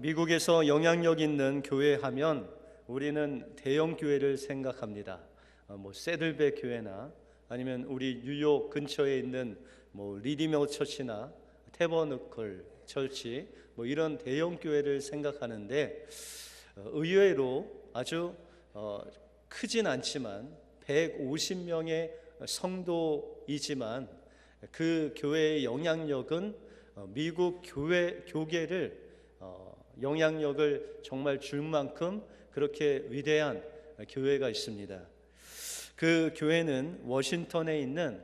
미국에서 영향력 있는 교회 하면 우리는 대형 교회를 생각합니다. 세들백 교회나 아니면 우리 뉴욕 근처에 있는 리디머 처치나 태버너클 처치 이런 대형 교회를 생각하는데 의외로 아주 크진 않지만 150명의 성도이지만 그 교회의 영향력은 미국 교계를 영향력을 정말 줄 만큼 그렇게 위대한 교회가 있습니다. 그 교회는 워싱턴에 있는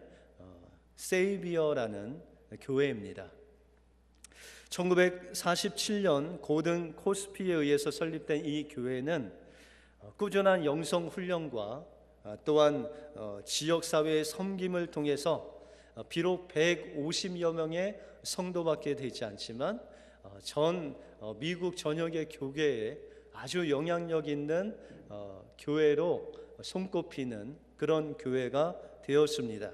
세이비어라는 교회입니다. 1947년 고든 코스피에 의해서 설립된 이 교회는 꾸준한 영성 훈련과 또한 지역사회의 섬김을 통해서 비록 150여 명의 성도밖에 되지 않지만 전 미국 전역의 교회에 아주 영향력 있는 교회로 손꼽히는 그런 교회가 되었습니다.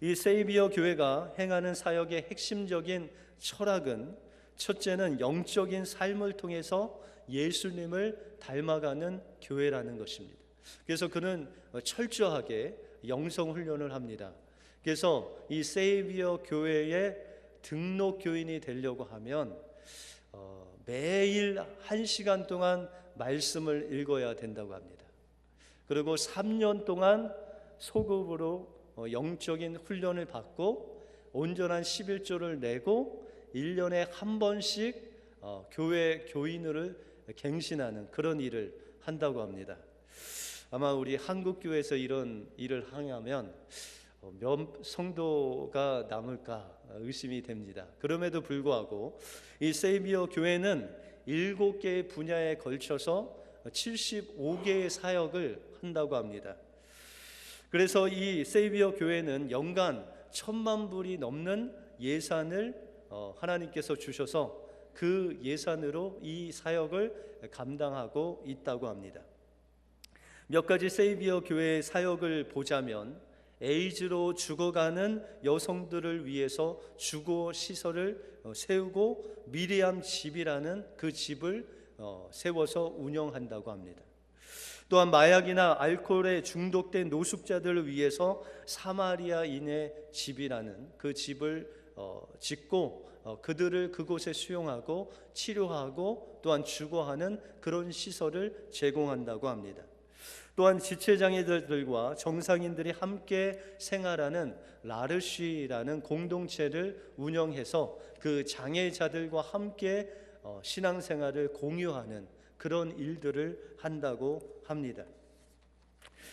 이 세이비어 교회가 행하는 사역의 핵심적인 철학은 첫째는 영적인 삶을 통해서 예수님을 닮아가는 교회라는 것입니다. 그래서 그는 철저하게 영성 훈련을 합니다. 그래서 이 세이비어 교회의 등록 교인이 되려고 하면 매일 1시간 동안 말씀을 읽어야 된다고 합니다. 그리고 3년 동안 소급으로 영적인 훈련을 받고 온전한 11조를 내고 1년에 한 번씩 교회 교인을 갱신하는 그런 일을 한다고 합니다. 아마 우리 한국 교회에서 이런 일을 하면 몇 성도가 남을까 의심이 됩니다. 그럼에도 불구하고 이 세이비어 교회는 7개의 분야에 걸쳐서 75개의 사역을 한다고 합니다. 그래서 이 세이비어 교회는 연간 1,000만 불이 넘는 예산을 하나님께서 주셔서 그 예산으로 이 사역을 감당하고 있다고 합니다. 몇 가지 세이비어 교회의 사역을 보자면 에이즈로 죽어가는 여성들을 위해서 주거 시설을 세우고 미리암 집이라는 그 집을 세워서 운영한다고 합니다. 또한 마약이나 알코올에 중독된 노숙자들을 위해서 사마리아인의 집이라는 그 집을 짓고 그들을 그곳에 수용하고 치료하고 또한 주거하는 그런 시설을 제공한다고 합니다. 또한 지체장애들과 정상인들이 함께 생활하는 라르쉬라는 공동체를 운영해서 그 장애자들과 함께 신앙생활을 공유하는 그런 일들을 한다고 합니다.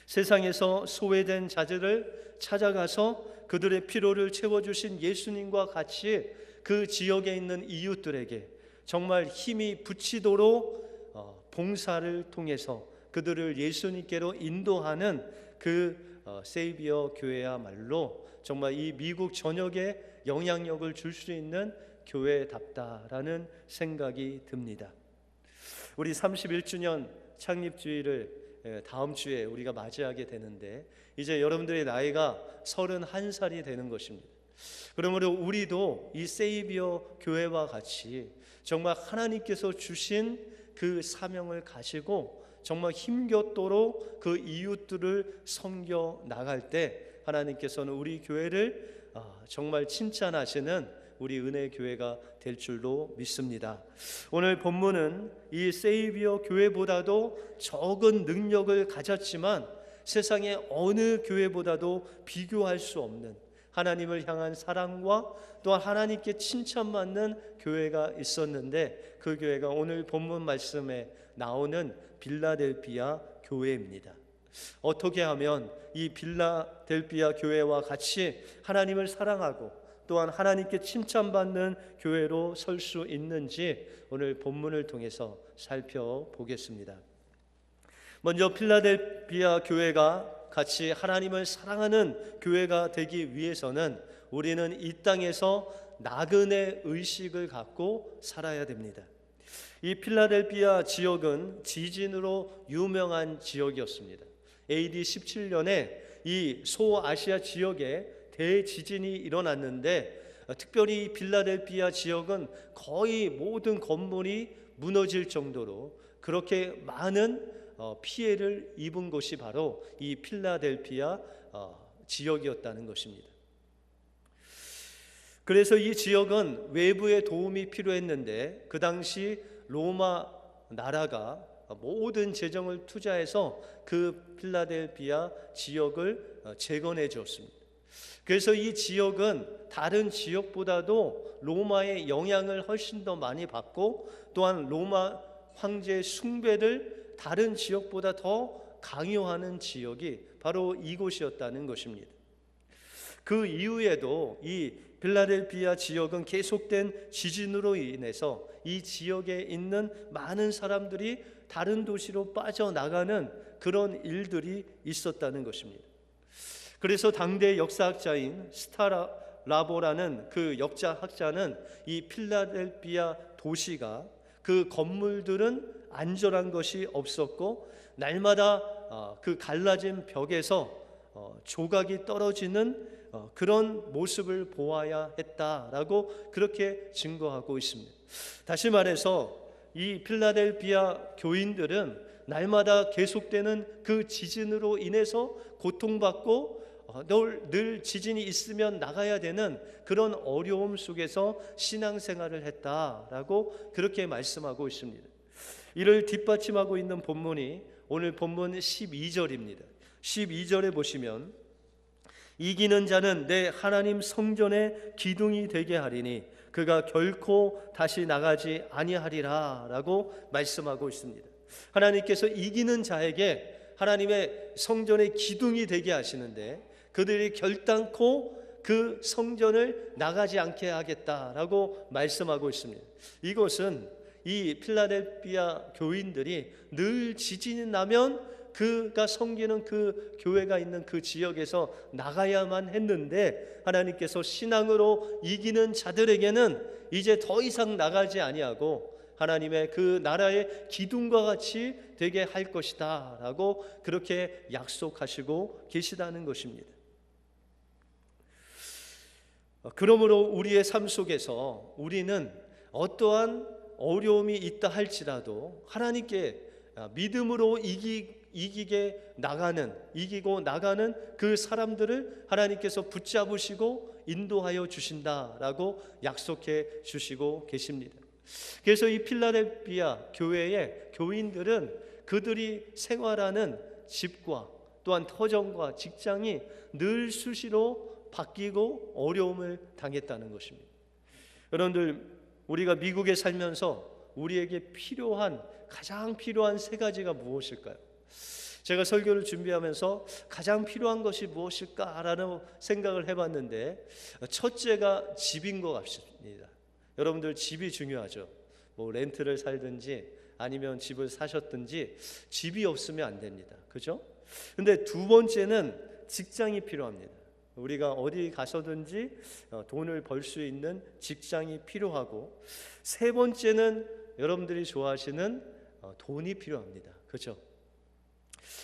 세상에서 소외된 자들을 찾아가서 그들의 필요를 채워주신 예수님과 같이 그 지역에 있는 이웃들에게 정말 힘이 붙이도록 봉사를 통해서 그들을 예수님께로 인도하는 그 세이비어 교회야말로 정말 이 미국 전역에 영향력을 줄 수 있는 교회답다라는 생각이 듭니다. 우리 31주년 창립주일을 다음 주에 우리가 맞이하게 되는데 이제 여러분들의 나이가 31살이 되는 것입니다. 그러므로 우리도 이 세이비어 교회와 같이 정말 하나님께서 주신 그 사명을 가지고 정말 힘겹도록 그 이웃들을 섬겨 나갈 때 하나님께서는 우리 교회를 정말 칭찬하시는 우리 은혜 교회가 될 줄로 믿습니다. 오늘 본문은 이 세이비어 교회보다도 적은 능력을 가졌지만 세상의 어느 교회보다도 비교할 수 없는 하나님을 향한 사랑과 또한 하나님께 칭찬받는 교회가 있었는데 그 교회가 오늘 본문 말씀에 나오는 빌라델비아 교회입니다. 어떻게 하면 이 빌라델비아 교회와 같이 하나님을 사랑하고 또한 하나님께 칭찬받는 교회로 설 수 있는지 오늘 본문을 통해서 살펴보겠습니다. 먼저 필라델비아 교회가 같이 하나님을 사랑하는 교회가 되기 위해서는 우리는 이 땅에서 나그네 의식을 갖고 살아야 됩니다. 이 필라델비아 지역은 지진으로 유명한 지역이었습니다. AD 17년에 이 소아시아 지역에 대지진이 일어났는데 특별히 빌라델피아 지역은 거의 모든 건물이 무너질 정도로 그렇게 많은 피해를 입은 곳이 바로 이 필라델피아 지역이었다는 것입니다. 그래서 이 지역은 외부의 도움이 필요했는데 그 당시 로마 나라가 모든 재정을 투자해서 그 필라델피아 지역을 재건해 주었습니다. 그래서 이 지역은 다른 지역보다도 로마의 영향을 훨씬 더 많이 받고 또한 로마 황제의 숭배를 다른 지역보다 더 강요하는 지역이 바로 이곳이었다는 것입니다. 그 이후에도 이 필라델피아 지역은 계속된 지진으로 인해서 이 지역에 있는 많은 사람들이 다른 도시로 빠져나가는 그런 일들이 있었다는 것입니다. 그래서 당대 역사학자인 스타라보라는 그 역사학자는 이 필라델피아 도시가 그 건물들은 안전한 것이 없었고 날마다 그 갈라진 벽에서 조각이 떨어지는 그런 모습을 보아야 했다라고 그렇게 증거하고 있습니다. 다시 말해서 이 필라델피아 교인들은 날마다 계속되는 그 지진으로 인해서 고통받고 늘 지진이 있으면 나가야 되는 그런 어려움 속에서 신앙생활을 했다라고 그렇게 말씀하고 있습니다. 이를 뒷받침하고 있는 본문이 오늘 본문 12절입니다. 12절에 보시면 이기는 자는 내 하나님 성전의 기둥이 되게 하리니 그가 결코 다시 나가지 아니하리라 라고 말씀하고 있습니다. 하나님께서 이기는 자에게 하나님의 성전의 기둥이 되게 하시는데 그들이 결단코 그 성전을 나가지 않게 하겠다라고 말씀하고 있습니다. 이것은 이 필라델피아 교인들이 늘 지진이 나면 그가 섬기는 그 교회가 있는 그 지역에서 나가야만 했는데 하나님께서 신앙으로 이기는 자들에게는 이제 더 이상 나가지 아니하고 하나님의 그 나라의 기둥과 같이 되게 할 것이다 라고 그렇게 약속하시고 계시다는 것입니다. 그러므로 우리의 삶 속에서 우리는 어떠한 어려움이 있다 할지라도 하나님께 믿음으로 이기고 나가는 그 사람들을 하나님께서 붙잡으시고 인도하여 주신다라고 약속해 주시고 계십니다. 그래서 이 필라델피아 교회의 교인들은 그들이 생활하는 집과 또한 터전과 직장이 늘 수시로 바뀌고 어려움을 당했다는 것입니다. 여러분들 우리가 미국에 살면서 우리에게 가장 필요한 세 가지가 무엇일까요? 제가 설교를 준비하면서 가장 필요한 것이 무엇일까라는 생각을 해봤는데 첫째가 집인 것 같습니다. 여러분들 집이 중요하죠. 뭐 렌트를 살든지 아니면 집을 사셨든지 집이 없으면 안 됩니다. 그죠? 근데 두 번째는 직장이 필요합니다. 우리가 어디 가서든지 돈을 벌 수 있는 직장이 필요하고 세 번째는 여러분들이 좋아하시는 돈이 필요합니다. 그렇죠?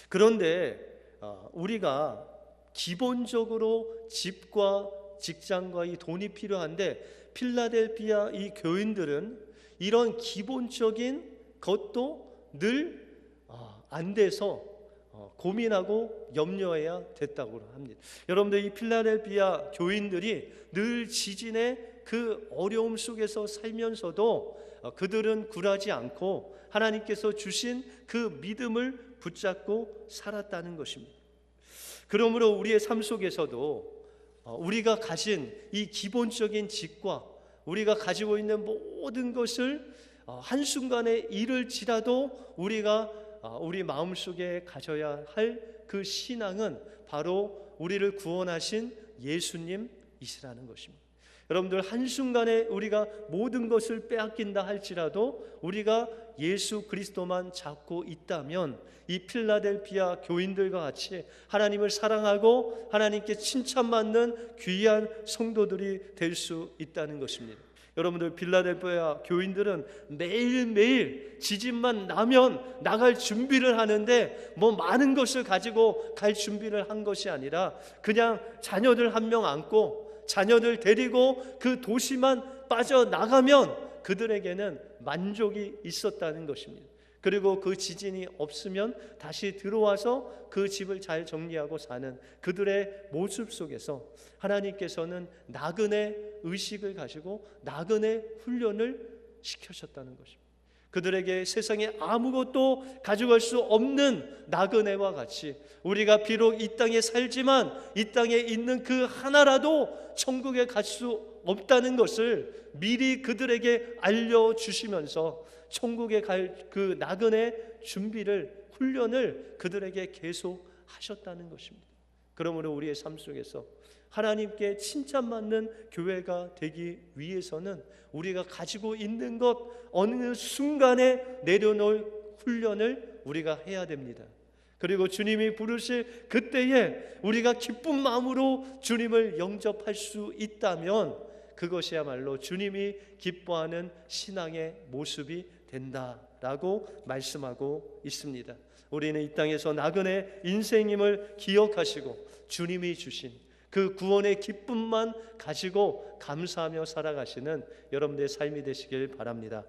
그런데 우리가 기본적으로 집과 직장과 이 돈이 필요한데 필라델피아 이 교인들은 이런 기본적인 것도 늘 안 돼서 고민하고 염려해야 됐다고 합니다. 여러분들 이 필라델피아 교인들이 늘 지진의 그 어려움 속에서 살면서도 그들은 굴하지 않고 하나님께서 주신 그 믿음을 붙잡고 살았다는 것입니다. 그러므로 우리의 삶 속에서도 우리가 가진 이 기본적인 직과 우리가 가지고 있는 모든 것을 한순간에 잃을지라도 우리가 우리 마음속에 가져야 할 그 신앙은 바로 우리를 구원하신 예수님이시라는 것입니다. 여러분들 한순간에 우리가 모든 것을 빼앗긴다 할지라도 우리가 예수 그리스도만 잡고 있다면 이 필라델피아 교인들과 같이 하나님을 사랑하고 하나님께 칭찬받는 귀한 성도들이 될 수 있다는 것입니다. 여러분들 필라델피아 교인들은 매일매일 지진만 나면 나갈 준비를 하는데 뭐 많은 것을 가지고 갈 준비를 한 것이 아니라 그냥 자녀들 한 명 안고 자녀들 데리고 그 도시만 빠져나가면 그들에게는 만족이 있었다는 것입니다. 그리고 그 지진이 없으면 다시 들어와서 그 집을 잘 정리하고 사는 그들의 모습 속에서 하나님께서는 나그네 의식을 가지고 나그네 훈련을 시켜셨다는 것입니다. 그들에게 세상에 아무것도 가져갈 수 없는 나그네와 같이 우리가 비록 이 땅에 살지만 이 땅에 있는 그 하나라도 천국에 갈 수 없다는 것을 미리 그들에게 알려주시면서 천국에 갈 그 나그네 준비를 훈련을 그들에게 계속 하셨다는 것입니다. 그러므로 우리의 삶 속에서 하나님께 칭찬받는 교회가 되기 위해서는 우리가 가지고 있는 것 어느 순간에 내려놓을 훈련을 우리가 해야 됩니다. 그리고 주님이 부르실 그때에 우리가 기쁜 마음으로 주님을 영접할 수 있다면 그것이야말로 주님이 기뻐하는 신앙의 모습이 된다라고 말씀하고 있습니다. 우리는 이 땅에서 나그네 인생임을 기억하시고 주님이 주신 그 구원의 기쁨만 가지고 감사하며 살아가시는 여러분들의 삶이 되시길 바랍니다.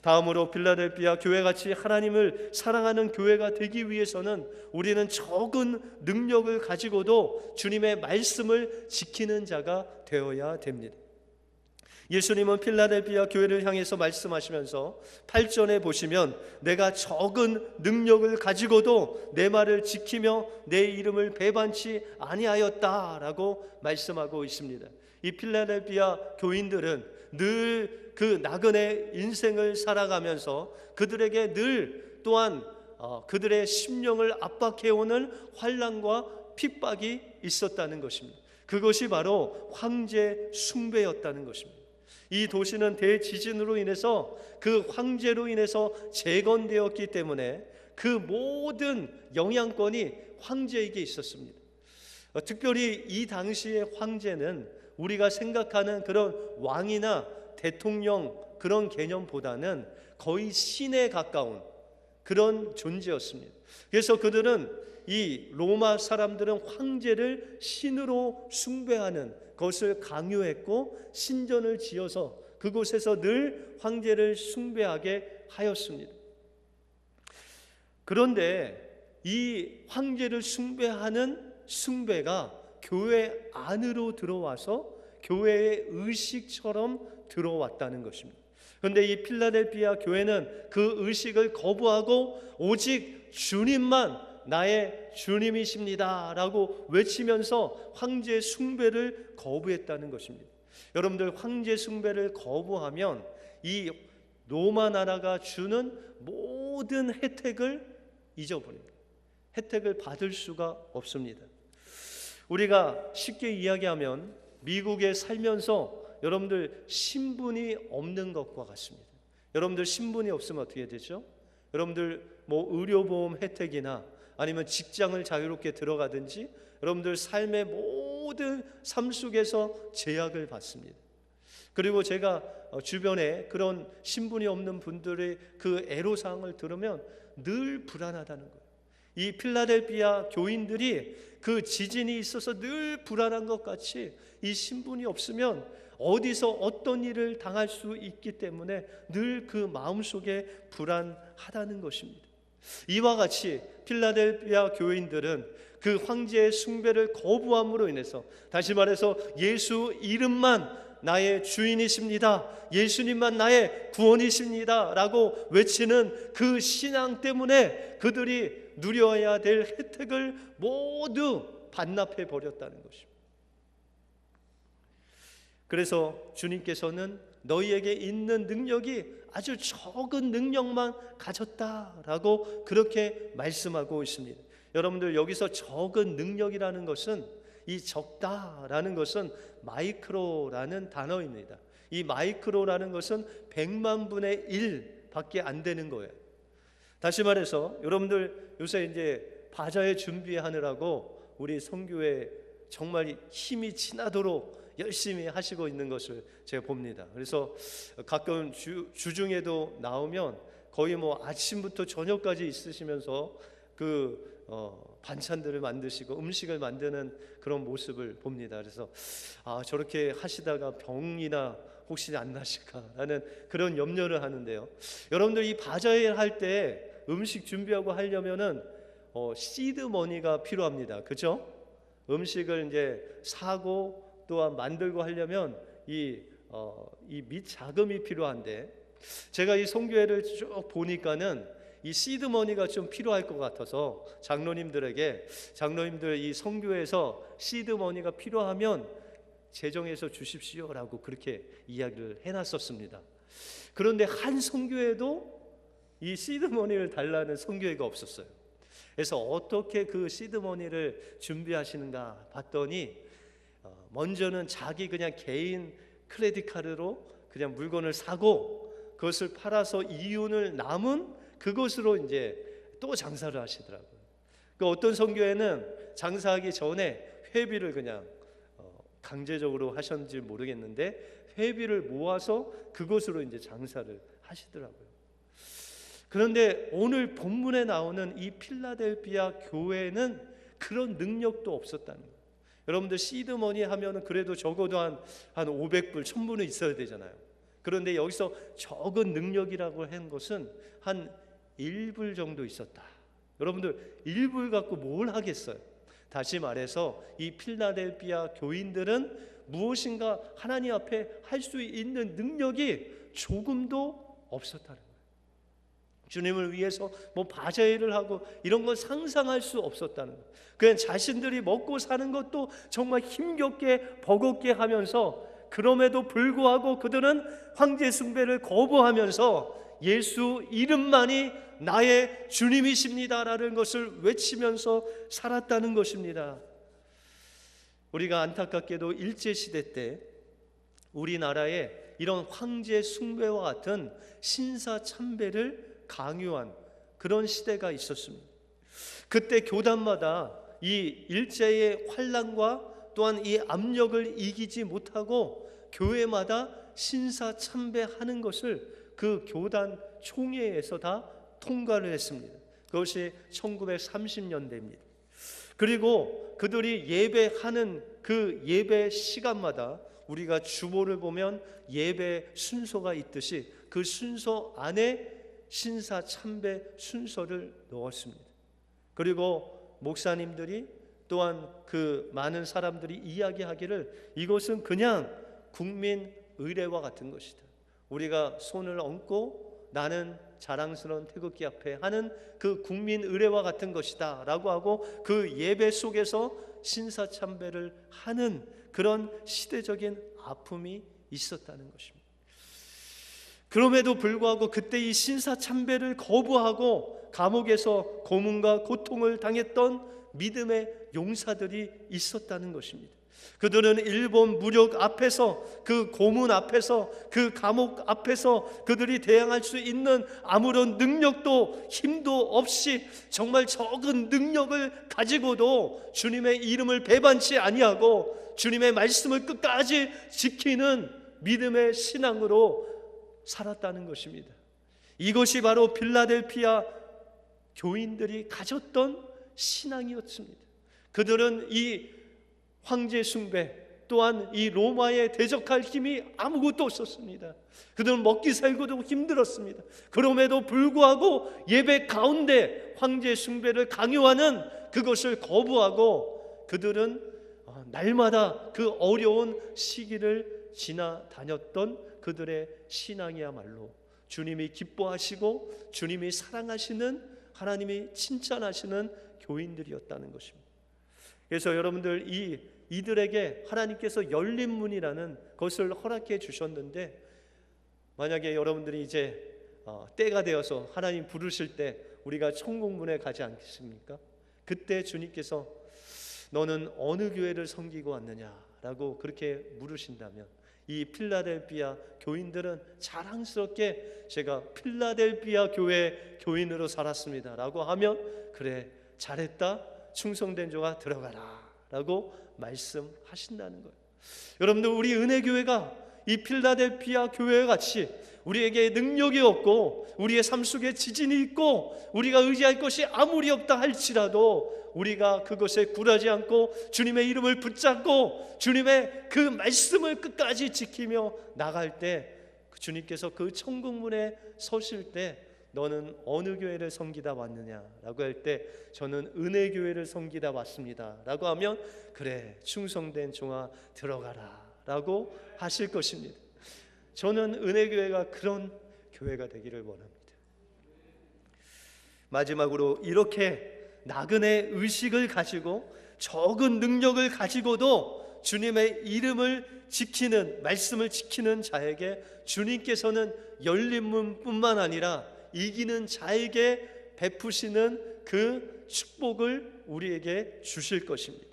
다음으로 필라델피아 교회같이 하나님을 사랑하는 교회가 되기 위해서는 우리는 적은 능력을 가지고도 주님의 말씀을 지키는 자가 되어야 됩니다. 예수님은 필라델피아 교회를 향해서 말씀하시면서 8절에 보시면 내가 적은 능력을 가지고도 내 말을 지키며 내 이름을 배반치 아니하였다라고 말씀하고 있습니다. 이 필라델피아 교인들은 늘 그 나그네 인생을 살아가면서 그들에게 늘 또한 그들의 심령을 압박해오는 환난과 핍박이 있었다는 것입니다. 그것이 바로 황제 숭배였다는 것입니다. 이 도시는 대지진으로 인해서 그 황제로 인해서 재건되었기 때문에 그 모든 영향권이 황제에게 있었습니다. 특별히 이 당시의 황제는 우리가 생각하는 그런 왕이나 대통령 그런 개념보다는 거의 신에 가까운 그런 존재였습니다. 그래서 그들은 이 로마 사람들은 황제를 신으로 숭배하는 것을 강요했고 신전을 지어서 그곳에서 늘 황제를 숭배하게 하였습니다. 그런데 이 황제를 숭배하는 숭배가 교회 안으로 들어와서 교회의 의식처럼 들어왔다는 것입니다. 그런데 이 필라델피아 교회는 그 의식을 거부하고 오직 주님만 나의 주님이십니다 라고 외치면서 황제 숭배를 거부했다는 것입니다. 여러분들 황제 숭배를 거부하면 이 로마 나라가 주는 모든 혜택을 잊어버립니다. 혜택을 받을 수가 없습니다. 우리가 쉽게 이야기하면 미국에 살면서 여러분들 신분이 없는 것과 같습니다. 여러분들 신분이 없으면 어떻게 되죠? 여러분들 뭐 의료보험 혜택이나 아니면 직장을 자유롭게 들어가든지 여러분들 삶의 모든 삶 속에서 제약을 받습니다. 그리고 제가 주변에 그런 신분이 없는 분들의 그 애로사항을 들으면 늘 불안하다는 거예요. 이 필라델피아 교인들이 그 지진이 있어서 늘 불안한 것 같이 이 신분이 없으면 어디서 어떤 일을 당할 수 있기 때문에 늘 그 마음속에 불안하다는 것입니다. 이와 같이 필라델피아 교인들은 그 황제의 숭배를 거부함으로 인해서, 다시 말해서 예수 이름만 나의 주인이십니다, 예수님만 나의 구원이십니다 라고 외치는 그 신앙 때문에 그들이 누려야 될 혜택을 모두 반납해 버렸다는 것입니다. 그래서 주님께서는 너희에게 있는 능력이 아주 적은 능력만 가졌다라고 그렇게 말씀하고 있습니다. 여러분들 여기서 적은 능력이라는 것은, 이 적다라는 것은 마이크로라는 단어입니다. 이 마이크로라는 것은 100만 분의 1밖에 안 되는 거예요. 다시 말해서 여러분들 요새 이제 바자회 준비하느라고 우리 선교회 정말 힘이 지나도록 열심히 하시고 있는 것을 제가 봅니다. 그래서 가끔 주중에도 나오면 거의 뭐 아침부터 저녁까지 있으시면서 그 반찬들을 만드시고 음식을 만드는 그런 모습을 봅니다. 그래서 저렇게 하시다가 병이나 혹시 안 나실까라는 그런 염려를 하는데요. 여러분들 이 바자회 할 때 음식 준비하고 하려면은 시드머니가 필요합니다. 그렇죠? 음식을 이제 사고 또한 만들고 하려면 이 밑자금이 필요한데, 제가 이 선교회를 쭉 보니까는 이 시드머니가 좀 필요할 것 같아서 장로님들 이 선교회에서 시드머니가 필요하면 재정해서 주십시오라고 그렇게 이야기를 해놨었습니다. 그런데 한 선교회도 이 시드머니를 달라는 선교회가 없었어요. 그래서 어떻게 그 시드머니를 준비하시는가 봤더니 먼저는 자기 그냥 개인 크레딧 카드로 그냥 물건을 사고 그것을 팔아서 이윤을 남은 그것으로 이제 또 장사를 하시더라고요. 그 어떤 선교회는 장사하기 전에 회비를 그냥 강제적으로 하셨는지 모르겠는데 회비를 모아서 그것으로 이제 장사를 하시더라고요. 그런데 오늘 본문에 나오는 이 필라델피아 교회는 그런 능력도 없었다는 거예요. 여러분들 시드머니 하면은 그래도 적어도 한 500불, 1000불은 있어야 되잖아요. 그런데 여기서 적은 능력이라고 한 것은 한 1불 정도 있었다. 여러분들 1불 갖고 뭘 하겠어요? 다시 말해서 이 필라델피아 교인들은 무엇인가 하나님 앞에 할 수 있는 능력이 조금도 없었다는 거예요. 주님을 위해서 뭐 바자회를 하고 이런 건 상상할 수 없었다는 거예요. 그냥 자신들이 먹고 사는 것도 정말 힘겹게 버겁게 하면서, 그럼에도 불구하고 그들은 황제 숭배를 거부하면서 예수 이름만이 나의 주님이십니다라는 것을 외치면서 살았다는 것입니다. 우리가 안타깝게도 일제시대 때 우리나라에 이런 황제 숭배와 같은 신사참배를 강요한 그런 시대가 있었습니다. 그때 교단마다 이 일제의 환란과 또한 이 압력을 이기지 못하고 교회마다 신사참배하는 것을 그 교단 총회에서 다 통과를 했습니다. 그것이 1930년대입니다. 그리고 그들이 예배하는 그 예배 시간마다 우리가 주보를 보면 예배 순서가 있듯이 그 순서 안에 신사참배 순서를 넣었습니다. 그리고 목사님들이 또한 그 많은 사람들이 이야기하기를 이것은 그냥 국민 의례와 같은 것이다. 우리가 손을 얹고 나는 자랑스러운 태극기 앞에 하는 그 국민 의례와 같은 것이다 라고 하고 그 예배 속에서 신사참배를 하는 그런 시대적인 아픔이 있었다는 것입니다. 그럼에도 불구하고 그때 이 신사참배를 거부하고 감옥에서 고문과 고통을 당했던 믿음의 용사들이 있었다는 것입니다. 그들은 일본 무력 앞에서, 그 고문 앞에서, 그 감옥 앞에서 그들이 대항할 수 있는 아무런 능력도 힘도 없이 정말 적은 능력을 가지고도 주님의 이름을 배반치 아니하고 주님의 말씀을 끝까지 지키는 믿음의 신앙으로 살았다는 것입니다. 이것이 바로 필라델피아 교인들이 가졌던 신앙이었습니다. 그들은 이 황제 숭배 또한 이 로마에 대적할 힘이 아무것도 없었습니다. 그들은 먹기 살기도 힘들었습니다. 그럼에도 불구하고 예배 가운데 황제 숭배를 강요하는 그것을 거부하고 그들은 날마다 그 어려운 시기를 지나다녔던 그들의 신앙이야말로 주님이 기뻐하시고 주님이 사랑하시는, 하나님이 칭찬하시는 교인들이었다는 것입니다. 그래서 여러분들 이들에게 하나님께서 열린 문이라는 것을 허락해 주셨는데, 만약에 여러분들이 이제 때가 되어서 하나님 부르실 때 우리가 천국문에 가지 않겠습니까? 그때 주님께서 너는 어느 교회를 섬기고 왔느냐라고 그렇게 물으신다면 이 필라델피아 교인들은 자랑스럽게 제가 필라델피아 교회 교인으로 살았습니다 라고 하면 그래 잘했다, 충성된 자가 들어가라 라고 말씀하신다는 거예요. 여러분들, 우리 은혜교회가 이 필라델피아 교회와 같이 우리에게 능력이 없고 우리의 삶 속에 지진이 있고 우리가 의지할 것이 아무리 없다 할지라도 우리가 그것에 굴하지 않고 주님의 이름을 붙잡고 주님의 그 말씀을 끝까지 지키며 나갈 때 주님께서 그 천국문에 서실 때 너는 어느 교회를 섬기다 왔느냐라고 할 때 저는 은혜교회를 섬기다 왔습니다 라고 하면 그래 충성된 종아 들어가라 라고 하실 것입니다. 저는 은혜교회가 그런 교회가 되기를 원합니다. 마지막으로 이렇게 나그네 의식을 가지고 적은 능력을 가지고도 주님의 이름을 지키는, 말씀을 지키는 자에게 주님께서는 열린 문뿐만 아니라 이기는 자에게 베푸시는 그 축복을 우리에게 주실 것입니다.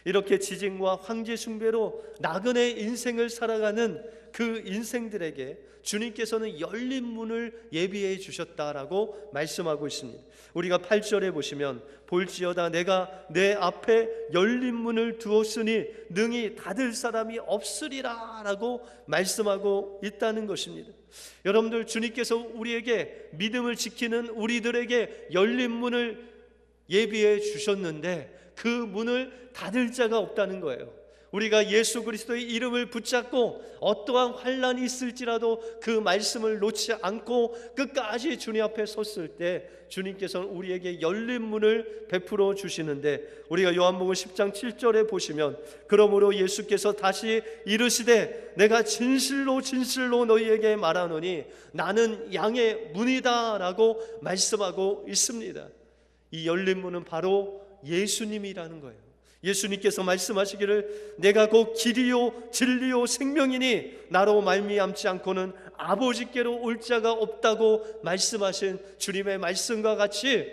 이렇게 지진과 황제 숭배로 나그네 인생을 살아가는 그 인생들에게 주님께서는 열린 문을 예비해 주셨다라고 말씀하고 있습니다. 우리가 8절에 보시면 볼지어다 내가 내 앞에 열린 문을 두었으니 능히 닫을 사람이 없으리라 라고 말씀하고 있다는 것입니다. 여러분들, 주님께서 우리에게 믿음을 지키는 우리들에게 열린 문을 예비해 주셨는데 그 문을 닫을 자가 없다는 거예요. 우리가 예수 그리스도의 이름을 붙잡고 어떠한 환난이 있을지라도 그 말씀을 놓지 않고 끝까지 주님 앞에 섰을 때 주님께서는 우리에게 열린 문을 베풀어 주시는데, 우리가 요한복음 10장 7절에 보시면 그러므로 예수께서 다시 이르시되 내가 진실로 진실로 너희에게 말하노니 나는 양의 문이다 라고 말씀하고 있습니다. 이 열린 문은 바로 예수님이라는 거예요. 예수님께서 말씀하시기를 내가 곧 길이요 진리요 생명이니 나로 말미암지 않고는 아버지께로 올 자가 없다고 말씀하신 주님의 말씀과 같이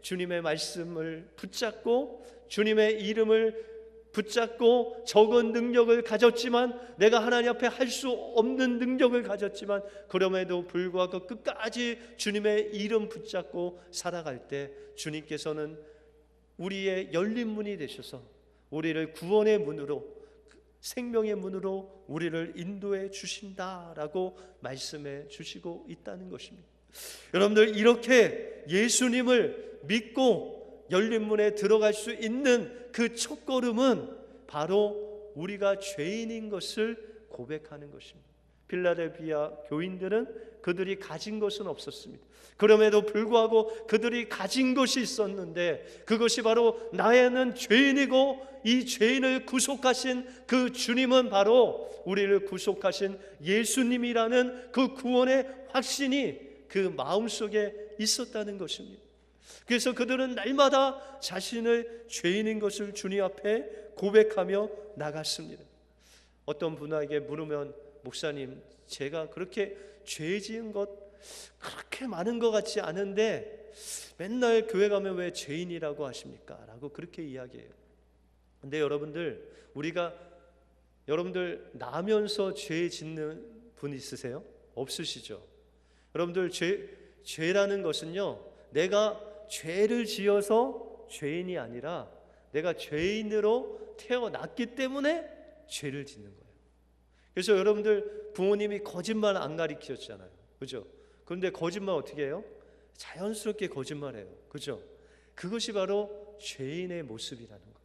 주님의 말씀을 붙잡고 주님의 이름을 붙잡고 적은 능력을 가졌지만, 내가 하나님 앞에 할 수 없는 능력을 가졌지만 그럼에도 불구하고 끝까지 주님의 이름 붙잡고 살아갈 때 주님께서는 우리의 열린 문이 되셔서 우리를 구원의 문으로, 생명의 문으로 우리를 인도해 주신다라고 말씀해 주시고 있다는 것입니다. 여러분들, 이렇게 예수님을 믿고 열린 문에 들어갈 수 있는 그 첫걸음은 바로 우리가 죄인인 것을 고백하는 것입니다. 필라델피아 교인들은 그들이 가진 것은 없었습니다. 그럼에도 불구하고 그들이 가진 것이 있었는데 그것이 바로 나는 죄인이고 이 죄인을 구속하신 그 주님은 바로 우리를 구속하신 예수님이라는 그 구원의 확신이 그 마음속에 있었다는 것입니다. 그래서 그들은 날마다 자신을 죄인인 것을 주님 앞에 고백하며 나갔습니다. 어떤 분에게 물으면 목사님, 제가 그렇게 죄 지은 것 그렇게 많은 것 같지 않은데 맨날 교회 가면 왜 죄인이라고 하십니까? 라고 그렇게 이야기해요. 근데 여러분들, 여러분들 나면서 죄 짓는 분 있으세요? 없으시죠? 여러분들, 죄라는 것은요, 내가 죄를 지어서 죄인이 아니라 내가 죄인으로 태어났기 때문에 죄를 짓는 거예요. 그래서 여러분들, 부모님이 거짓말 안 가르치셨잖아요, 그죠? 그런데 거짓말 어떻게 해요? 자연스럽게 거짓말해요, 그죠? 그것이 바로 죄인의 모습이라는 거예요.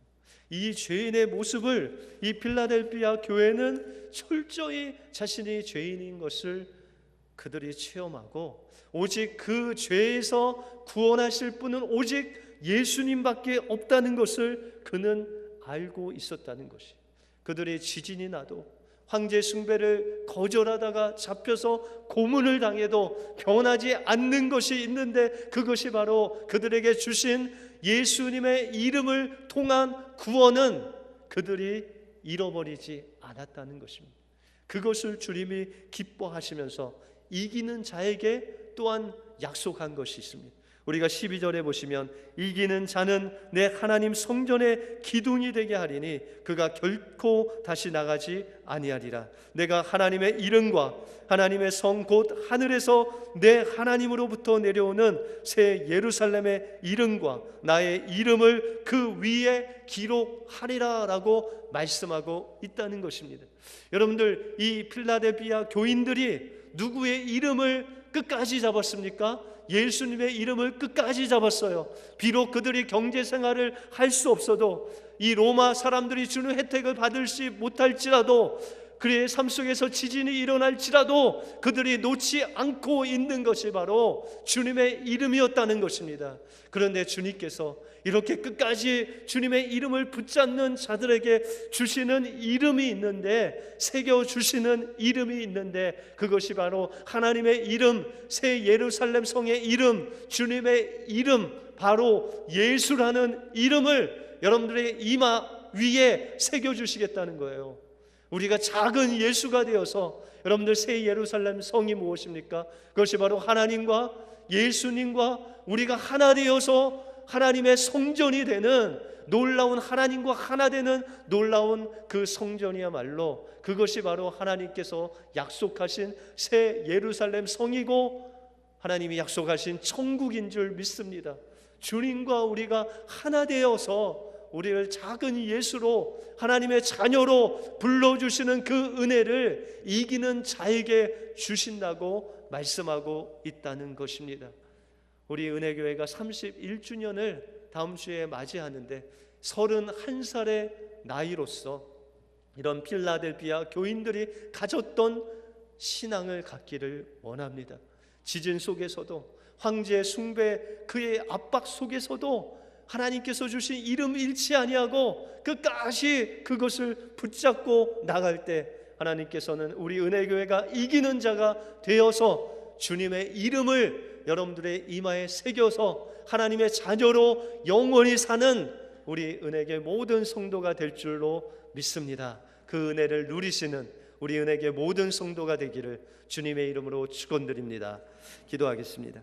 이 죄인의 모습을 이 필라델피아 교회는 철저히 자신이 죄인인 것을 그들이 체험하고, 오직 그 죄에서 구원하실 분은 오직 예수님밖에 없다는 것을 그는 알고 있었다는 것이, 그들의 지진이 나도 황제 숭배를 거절하다가 잡혀서 고문을 당해도 변하지 않는 것이 있는데 그것이 바로 그들에게 주신 예수님의 이름을 통한 구원은 그들이 잃어버리지 않았다는 것입니다. 그것을 주님이 기뻐하시면서 이기는 자에게 또한 약속한 것이 있습니다. 우리가 12절에 보시면 이기는 자는 내 하나님 성전의 기둥이 되게 하리니 그가 결코 다시 나가지 아니하리라. 내가 하나님의 이름과 하나님의 성 곧 하늘에서 내 하나님으로부터 내려오는 새 예루살렘의 이름과 나의 이름을 그 위에 기록하리라 라고 말씀하고 있다는 것입니다. 여러분들, 이 필라델피아 교인들이 누구의 이름을 끝까지 잡았습니까? 예수님의 이름을 끝까지 잡았어요. 비록 그들이 경제 생활을 할 수 없어도, 이 로마 사람들이 주는 혜택을 받을지 못할지라도, 그의 삶 속에서 지진이 일어날지라도 그들이 놓지 않고 있는 것이 바로 주님의 이름이었다는 것입니다. 그런데 주님께서 이렇게 끝까지 주님의 이름을 붙잡는 자들에게 주시는 이름이 있는데, 새겨주시는 이름이 있는데, 그것이 바로 하나님의 이름, 새 예루살렘 성의 이름, 주님의 이름, 바로 예수라는 이름을 여러분들의 이마 위에 새겨주시겠다는 거예요. 우리가 작은 예수가 되어서, 여러분들 새 예루살렘 성이 무엇입니까? 그것이 바로 하나님과 예수님과 우리가 하나 되어서 하나님의 성전이 되는, 놀라운 하나님과 하나 되는 놀라운 그 성전이야말로, 그것이 바로 하나님께서 약속하신 새 예루살렘 성이고 하나님이 약속하신 천국인 줄 믿습니다. 주님과 우리가 하나 되어서 우리를 작은 예수로, 하나님의 자녀로 불러주시는 그 은혜를 이기는 자에게 주신다고 말씀하고 있다는 것입니다. 우리 은혜교회가 31주년을 다음 주에 맞이하는데, 31살의 나이로서 이런 필라델피아 교인들이 가졌던 신앙을 갖기를 원합니다. 지진 속에서도, 황제 숭배 그의 압박 속에서도 하나님께서 주신 이름 잃지 아니하고 끝까지 그것을 붙잡고 나갈 때, 하나님께서는 우리 은혜교회가 이기는 자가 되어서 주님의 이름을 여러분들의 이마에 새겨서 하나님의 자녀로 영원히 사는 우리 은혜교회 모든 성도가 될 줄로 믿습니다. 그 은혜를 누리시는 우리 은혜교회 모든 성도가 되기를 주님의 이름으로 축원드립니다. 기도하겠습니다.